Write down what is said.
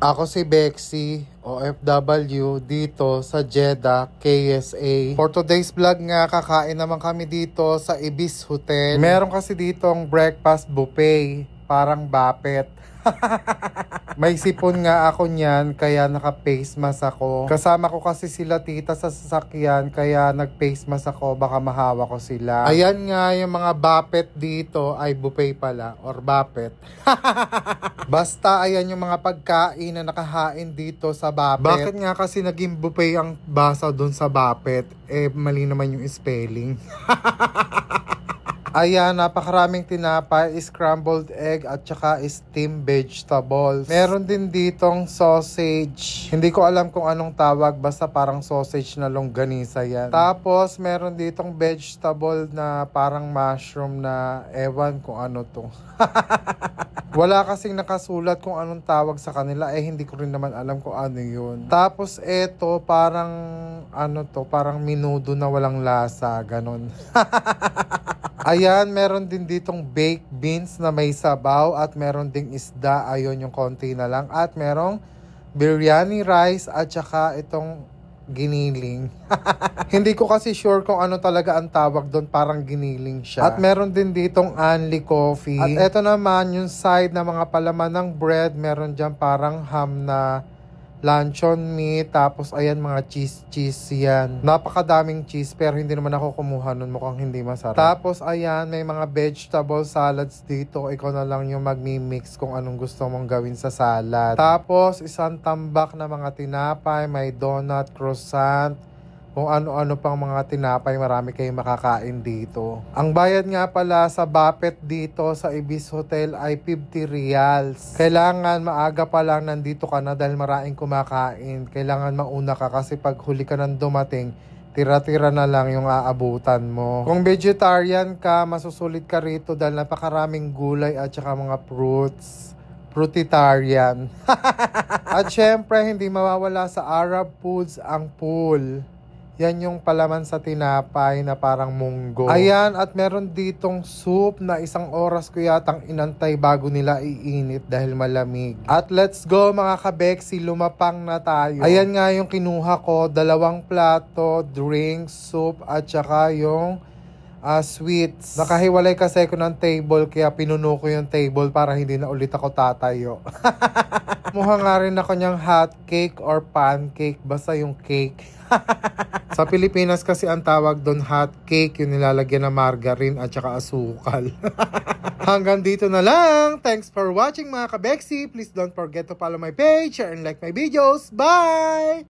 Ako si Bexy, OFW dito sa Jeddah, KSA. For today's vlog nga, kakain naman kami dito sa Ibis Hotel. Meron kasi ditong breakfast buffet, parang buffet. May sipon nga ako niyan, kaya naka-face mask ako. Kasama ko kasi sila tita sa sasakyan, kaya nag-face mask ako, baka mahawa ko sila. Ayan nga, yung mga buffet dito ay buffet pala, or buffet. Basta ayan yung mga pagkain na nakahain dito sa buffet. Bakit nga kasi naging buffet ang basa doon sa buffet? Eh, mali naman yung spelling. Ayan, napakaraming tinapay, scrambled egg at saka steamed vegetables. Meron din ditong sausage. Hindi ko alam kung anong tawag, basta parang sausage na longganisa yan. Tapos, meron ditong vegetable na parang mushroom na ewan kung ano to. Wala kasing nakasulat kung anong tawag sa kanila, eh hindi ko rin naman alam kung ano yun. Tapos eto, parang ano to, parang minudo na walang lasa, ganon. Ayan, meron din ditong baked beans na may sabaw at meron ding isda, ayun yung konti na lang. At merong biryani rice at saka itong giniling. Hindi ko kasi sure kung ano talaga ang tawag doon, parang giniling siya. At meron din ditong Anli coffee. At eto naman yung side na mga palaman ng bread, meron dyan parang ham na luncheon meat, tapos ayan mga cheese yan. Napakadaming cheese pero hindi naman ako kumuha nun, mukhang hindi masarap. Tapos ayan, may mga vegetable salads dito. Ikaw na lang yung magmi-mix kung anong gusto mong gawin sa salad. Tapos isang tambak na mga tinapay, may donut, croissant, kung ano-ano pang mga tinapay, marami kayong makakain dito. Ang bayad nga pala sa buffet dito sa Ibis Hotel ay 50 reals. Kailangan maaga pa lang nandito ka na dahil maraming kumakain. Kailangan mauna ka kasi pag huli ka nang dumating, tira-tira na lang yung aabutan mo. Kung vegetarian ka, masusulit ka rito dahil napakaraming gulay at saka mga fruits. Fruitarian. At syempre, hindi mawawala sa Arab foods ang pool. Yan yung palaman sa tinapay na parang munggo. Ayan, at meron ditong soup na 1 oras ko yatang inantay bago nila iinit dahil malamig. At let's go mga kabeksi, lumapang na tayo. Ayan nga yung kinuha ko, 2 plato, drinks, soup, at saka yung sweets. Nakahiwalay kasi ako ng table, kaya pinuno ko yung table para hindi na ulit ako tatayo. Muha nga rin ako niyang hot cake or pancake, basta yung cake. Sa Pilipinas kasi ang tawag doon hot cake, yung nilalagyan ng margarine at saka asukal. Hanggang dito na lang. Thanks for watching mga kabeksi. Please don't forget to follow my page, share and like my videos. Bye!